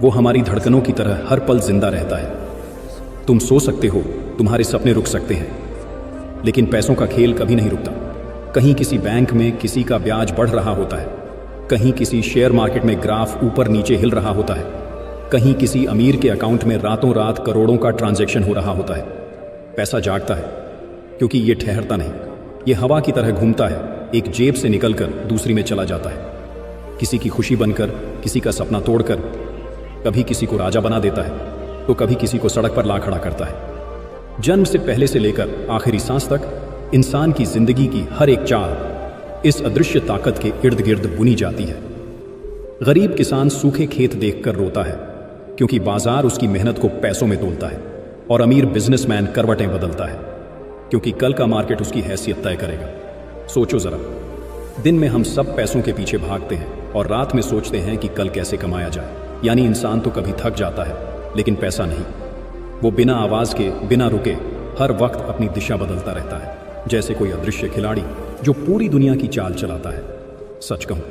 वो हमारी धड़कनों की तरह हर पल जिंदा रहता है। तुम सो सकते हो, तुम्हारे सपने रुक सकते हैं, लेकिन पैसों का खेल कभी नहीं रुकता। कहीं किसी बैंक में किसी का ब्याज बढ़ रहा होता है, कहीं किसी शेयर मार्केट में ग्राफ ऊपर नीचे हिल रहा होता है, कहीं किसी अमीर के अकाउंट में रातों रात करोड़ों का ट्रांजैक्शन हो रहा होता है। पैसा जागता है क्योंकि ये ठहरता नहीं, ये हवा की तरह घूमता है, एक जेब से निकलकर दूसरी में चला जाता है, किसी की खुशी बनकर, किसी का सपना तोड़कर, कभी किसी को राजा बना देता है तो कभी किसी को सड़क पर ला खड़ा करता है। जन्म से पहले से लेकर आखिरी सांस तक इंसान की जिंदगी की हर एक चाल इस अदृश्य ताकत के इर्द गिर्द बुनी जाती है। गरीब किसान सूखे खेत देखकर रोता है क्योंकि बाजार उसकी मेहनत को पैसों में तोलता है, और अमीर बिजनेसमैन करवटें बदलता है क्योंकि कल का मार्केट उसकी हैसियत तय करेगा। सोचो जरा, दिन में हम सब पैसों के पीछे भागते हैं और रात में सोचते हैं कि कल कैसे कमाया जाए। यानी इंसान तो कभी थक जाता है, लेकिन पैसा नहीं। वो बिना आवाज के, बिना रुके हर वक्त अपनी दिशा बदलता रहता है, जैसे कोई अदृश्य खिलाड़ी जो पूरी दुनिया की चाल चलाता है। सच कहूं,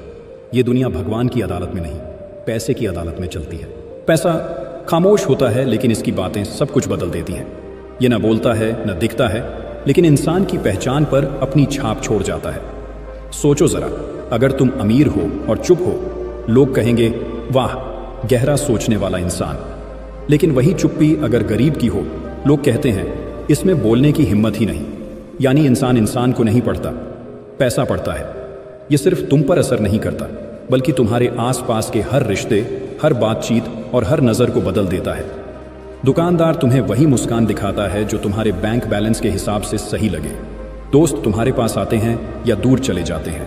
ये दुनिया भगवान की अदालत में नहीं, पैसे की अदालत में चलती है। पैसा खामोश होता है, लेकिन इसकी बातें सब कुछ बदल देती हैं। ये न बोलता है, न दिखता है, लेकिन इंसान की पहचान पर अपनी छाप छोड़ जाता है। सोचो जरा, अगर तुम अमीर हो और चुप हो, लोग कहेंगे वाह, गहरा सोचने वाला इंसान। लेकिन वही चुप्पी अगर गरीब की हो, लोग कहते हैं इसमें बोलने की हिम्मत ही नहीं। यानी इंसान इंसान को नहीं पढ़ता, पैसा पढ़ता है। ये सिर्फ तुम पर असर नहीं करता, बल्कि तुम्हारे आसपास के हर रिश्ते, हर बातचीत और हर नज़र को बदल देता है। दुकानदार तुम्हें वही मुस्कान दिखाता है जो तुम्हारे बैंक बैलेंस के हिसाब से सही लगे। दोस्त तुम्हारे पास आते हैं या दूर चले जाते हैं,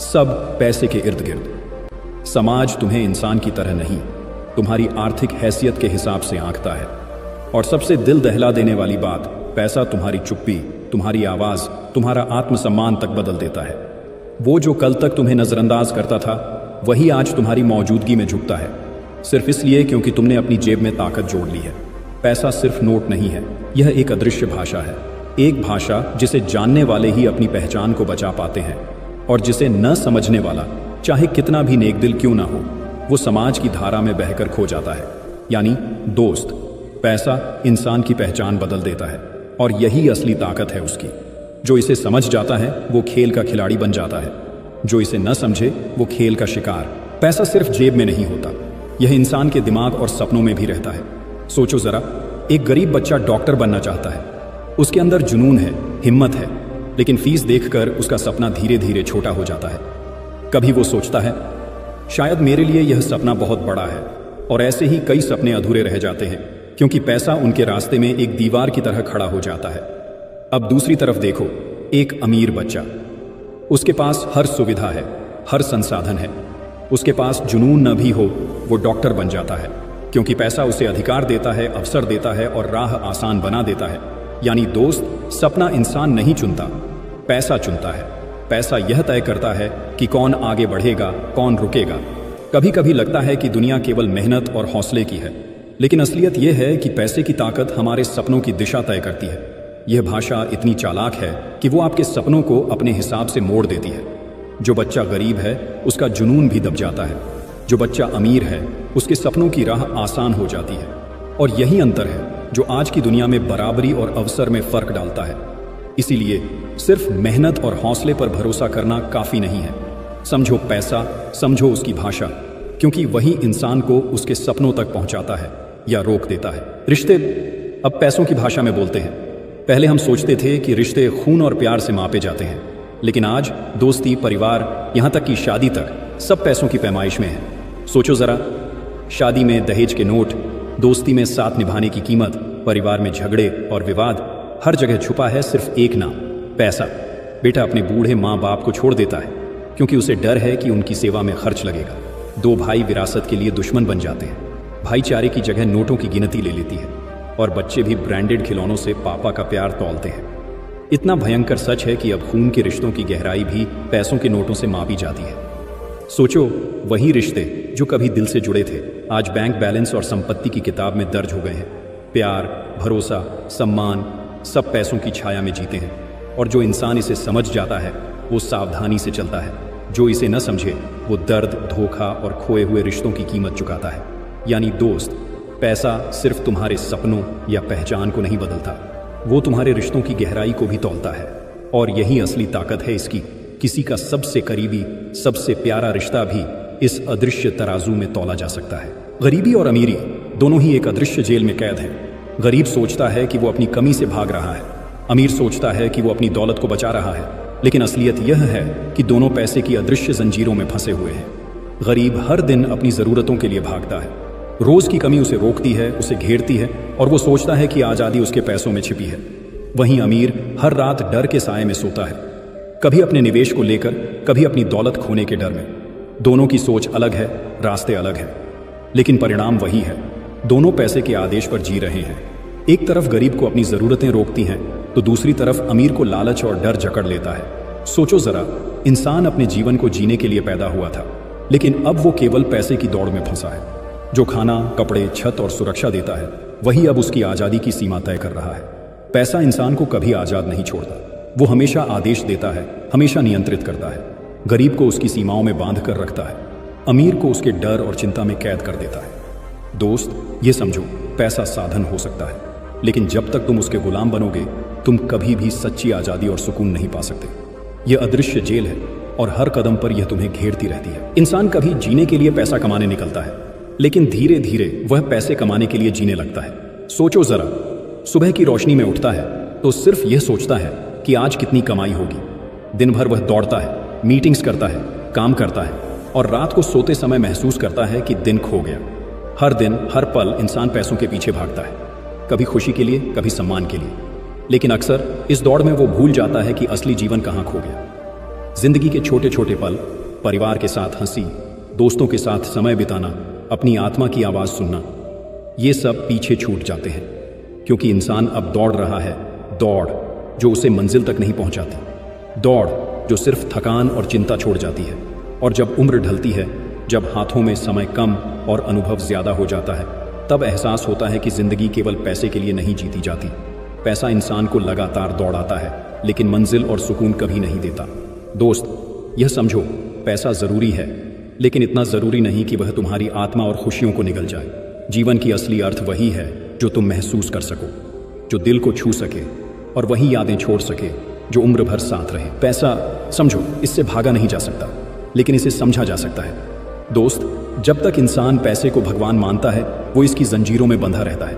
सब पैसे के इर्द गिर्द। समाज तुम्हें इंसान की तरह नहीं, तुम्हारी आर्थिक हैसियत के हिसाब से आंकता है। और सबसे दिल दहला देने वाली बात, पैसा तुम्हारी चुप्पी, तुम्हारी आवाज, तुम्हारा आत्मसम्मान तक बदल देता है। वो जो कल तक तुम्हें नजरअंदाज करता था, वही आज तुम्हारी मौजूदगी में झुकता है, सिर्फ इसलिए क्योंकि तुमने अपनी जेब में ताकत जोड़ ली है। पैसा सिर्फ नोट नहीं है, यह एक अदृश्य भाषा है। एक भाषा जिसे जानने वाले ही अपनी पहचान को बचा पाते हैं, और जिसे न समझने वाला, चाहे कितना भी नेक दिल क्यों ना हो, वो समाज की धारा में बहकर खो जाता है। यानी दोस्त, पैसा इंसान की पहचान बदल देता है, और यही असली ताकत है उसकी। जो इसे समझ जाता है वो खेल का खिलाड़ी बन जाता है, जो इसे न समझे वो खेल का शिकार। पैसा सिर्फ जेब में नहीं होता, यह इंसान के दिमाग और सपनों में भी रहता है। सोचो जरा, एक गरीब बच्चा डॉक्टर बनना चाहता है, उसके अंदर जुनून है, हिम्मत है, लेकिन फीस देखकर उसका सपना धीरे धीरे छोटा हो जाता है। कभी वो सोचता है शायद मेरे लिए यह सपना बहुत बड़ा है, और ऐसे ही कई सपने अधूरे रह जाते हैं क्योंकि पैसा उनके रास्ते में एक दीवार की तरह खड़ा हो जाता है। अब दूसरी तरफ देखो, एक अमीर बच्चा, उसके पास हर सुविधा है, हर संसाधन है, उसके पास जुनून न भी हो, वो डॉक्टर बन जाता है क्योंकि पैसा उसे अधिकार देता है, अवसर देता है और राह आसान बना देता है। यानी दोस्त, सपना इंसान नहीं चुनता, पैसा चुनता है। पैसा यह तय करता है कि कौन आगे बढ़ेगा, कौन रुकेगा। कभी कभी लगता है कि दुनिया केवल मेहनत और हौसले की है, लेकिन असलियत यह है कि पैसे की ताकत हमारे सपनों की दिशा तय करती है। यह भाषा इतनी चालाक है कि वो आपके सपनों को अपने हिसाब से मोड़ देती है। जो बच्चा गरीब है, उसका जुनून भी दब जाता है। जो बच्चा अमीर है, उसके सपनों की राह आसान हो जाती है। और यही अंतर है जो आज की दुनिया में बराबरी और अवसर में फर्क डालता है। इसीलिए सिर्फ मेहनत और हौसले पर भरोसा करना काफी नहीं है। समझो पैसा, समझो उसकी भाषा, क्योंकि वही इंसान को उसके सपनों तक पहुंचाता है या रोक देता है। रिश्ते अब पैसों की भाषा में बोलते हैं। पहले हम सोचते थे कि रिश्ते खून और प्यार से मापे जाते हैं, लेकिन आज दोस्ती, परिवार, यहां तक कि शादी तक सब पैसों की पैमाइश में है। सोचो जरा, शादी में दहेज के नोट, दोस्ती में साथ निभाने की कीमत, परिवार में झगड़े और विवाद, हर जगह छुपा है सिर्फ एक नाम, पैसा। बेटा अपने बूढ़े माँ बाप को छोड़ देता है क्योंकि उसे डर है कि उनकी सेवा में खर्च लगेगा। दो भाई विरासत के लिए दुश्मन बन जाते हैं, भाईचारे की जगह नोटों की गिनती ले लेती है, और बच्चे भी ब्रांडेड खिलौनों से पापा का प्यार तौलते हैं। इतना भयंकर सच है कि अब खून के रिश्तों की गहराई भी पैसों के नोटों से मापी जाती है। सोचो, वही रिश्ते जो कभी दिल से जुड़े थे, आज बैंक बैलेंस और संपत्ति की किताब में दर्ज हो गए हैं। प्यार, भरोसा, सम्मान सब पैसों की छाया में जीते हैं, और जो इंसान इसे समझ जाता है वो सावधानी से चलता है। जो इसे न समझे वो दर्द, धोखा और खोए हुए रिश्तों की कीमत चुकाता है। यानी दोस्त, पैसा सिर्फ तुम्हारे सपनों या पहचान को नहीं बदलता, वो तुम्हारे रिश्तों की गहराई को भी तौलता है। और यही असली ताकत है इसकी। किसी का सबसे करीबी, सबसे प्यारा रिश्ता भी इस अदृश्य तराजू में तौला जा सकता है। गरीबी और अमीरी दोनों ही एक अदृश्य जेल में कैद हैं। गरीब सोचता है कि वो अपनी कमी से भाग रहा है, अमीर सोचता है कि वो अपनी दौलत को बचा रहा है, लेकिन असलियत यह है कि दोनों पैसे की अदृश्य जंजीरों में फंसे हुए हैं। गरीब हर दिन अपनी ज़रूरतों के लिए भागता है, रोज़ की कमी उसे रोकती है, उसे घेरती है, और वो सोचता है कि आज़ादी उसके पैसों में छिपी है। वहीं अमीर हर रात डर के साए में सोता है, कभी अपने निवेश को लेकर, कभी अपनी दौलत खोने के डर में। दोनों की सोच अलग है, रास्ते अलग हैं, लेकिन परिणाम वही है। दोनों पैसे के आदेश पर जी रहे हैं। एक तरफ गरीब को अपनी ज़रूरतें रोकती हैं, तो दूसरी तरफ अमीर को लालच और डर जकड़ लेता है। सोचो ज़रा, इंसान अपने जीवन को जीने के लिए पैदा हुआ था, लेकिन अब वो केवल पैसे की दौड़ में फंसा है। जो खाना, कपड़े, छत और सुरक्षा देता है, वही अब उसकी आज़ादी की सीमा तय कर रहा है। पैसा इंसान को कभी आज़ाद नहीं छोड़ता, वो हमेशा आदेश देता है, हमेशा नियंत्रित करता है। गरीब को उसकी सीमाओं में बांध कर रखता है, अमीर को उसके डर और चिंता में कैद कर देता है। दोस्त, ये समझो, पैसा साधन हो सकता है, लेकिन जब तक तुम उसके गुलाम बनोगे, तुम कभी भी सच्ची आज़ादी और सुकून नहीं पा सकते। यह अदृश्य जेल है और हर कदम पर यह तुम्हें घेरती रहती है। इंसान कभी जीने के लिए पैसा कमाने निकलता है, लेकिन धीरे धीरे वह पैसे कमाने के लिए जीने लगता है। सोचो जरा, सुबह की रोशनी में उठता है तो सिर्फ यह सोचता है कि आज कितनी कमाई होगी। दिन भर वह दौड़ता है, मीटिंग्स करता है, काम करता है, और रात को सोते समय महसूस करता है कि दिन खो गया। हर दिन, हर पल इंसान पैसों के पीछे भागता है, कभी खुशी के लिए, कभी सम्मान के लिए, लेकिन अक्सर इस दौड़ में वो भूल जाता है कि असली जीवन कहाँ खो गया। जिंदगी के छोटे छोटे पल, परिवार के साथ हंसी, दोस्तों के साथ समय बिताना, अपनी आत्मा की आवाज़ सुनना, ये सब पीछे छूट जाते हैं, क्योंकि इंसान अब दौड़ रहा है, दौड़ जो उसे मंजिल तक नहीं पहुंचाती, दौड़ जो सिर्फ थकान और चिंता छोड़ जाती है। और जब उम्र ढलती है, जब हाथों में समय कम और अनुभव ज़्यादा हो जाता है, तब एहसास होता है कि ज़िंदगी केवल पैसे के लिए नहीं जीती जाती। पैसा इंसान को लगातार दौड़ाता है, लेकिन मंजिल और सुकून कभी नहीं देता। दोस्त, यह समझो, पैसा ज़रूरी है, लेकिन इतना ज़रूरी नहीं कि वह तुम्हारी आत्मा और खुशियों को निगल जाए। जीवन की असली अर्थ वही है जो तुम महसूस कर सको, जो दिल को छू सके, और वही यादें छोड़ सके जो उम्र भर साथ रहे। पैसा, समझो, इससे भागा नहीं जा सकता, लेकिन इसे समझा जा सकता है। दोस्त, जब तक इंसान पैसे को भगवान मानता है, वो इसकी जंजीरों में बंधा रहता है।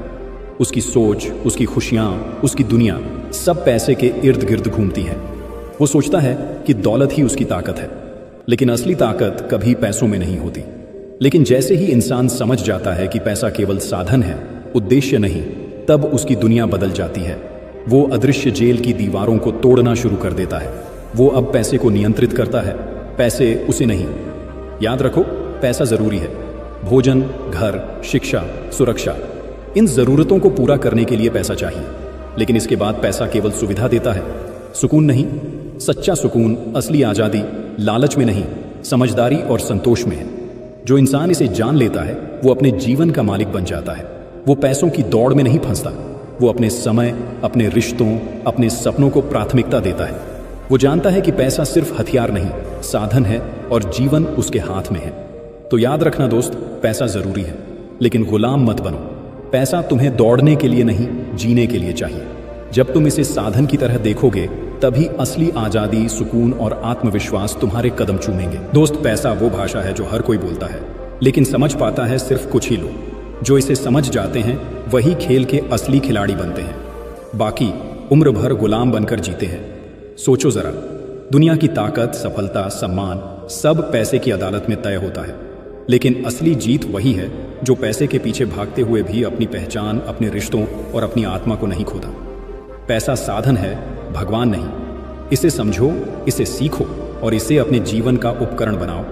उसकी सोच, उसकी खुशियाँ, उसकी दुनिया सब पैसे के इर्द गिर्द घूमती हैं। वो सोचता है कि दौलत ही उसकी ताकत है, लेकिन असली ताकत कभी पैसों में नहीं होती। लेकिन जैसे ही इंसान समझ जाता है कि पैसा केवल साधन है, उद्देश्य नहीं, तब उसकी दुनिया बदल जाती है। वो अदृश्य जेल की दीवारों को तोड़ना शुरू कर देता है। वो अब पैसे को नियंत्रित करता है, पैसे उसे नहीं। याद रखो, पैसा ज़रूरी है। भोजन, घर, शिक्षा, सुरक्षा, इन ज़रूरतों को पूरा करने के लिए पैसा चाहिए, लेकिन इसके बाद पैसा केवल सुविधा देता है, सुकून नहीं। सच्चा सुकून, असली आज़ादी लालच में नहीं, समझदारी और संतोष में है। जो इंसान इसे जान लेता है, वो अपने जीवन का मालिक बन जाता है। वो पैसों की दौड़ में नहीं फंसता, वो अपने समय, अपने रिश्तों, अपने सपनों को प्राथमिकता देता है। वो जानता है कि पैसा सिर्फ हथियार नहीं, साधन है, और जीवन उसके हाथ में है। तो याद रखना दोस्त, पैसा ज़रूरी है, लेकिन गुलाम मत बनो। पैसा तुम्हें दौड़ने के लिए नहीं, जीने के लिए चाहिए। जब तुम इसे साधन की तरह देखोगे, तभी असली आज़ादी, सुकून और आत्मविश्वास तुम्हारे कदम चूमेंगे। दोस्त, पैसा वो भाषा है जो हर कोई बोलता है, लेकिन समझ पाता है सिर्फ कुछ ही लोग। जो इसे समझ जाते हैं, वही खेल के असली खिलाड़ी बनते हैं, बाकी उम्र भर गुलाम बनकर जीते हैं। सोचो ज़रा, दुनिया की ताकत, सफलता, सम्मान सब पैसे की अदालत में तय होता है, लेकिन असली जीत वही है जो पैसे के पीछे भागते हुए भी अपनी पहचान, अपने रिश्तों और अपनी आत्मा को नहीं खोता। पैसा साधन है, भगवान नहीं। इसे समझो, इसे सीखो और इसे अपने जीवन का उपकरण बनाओ।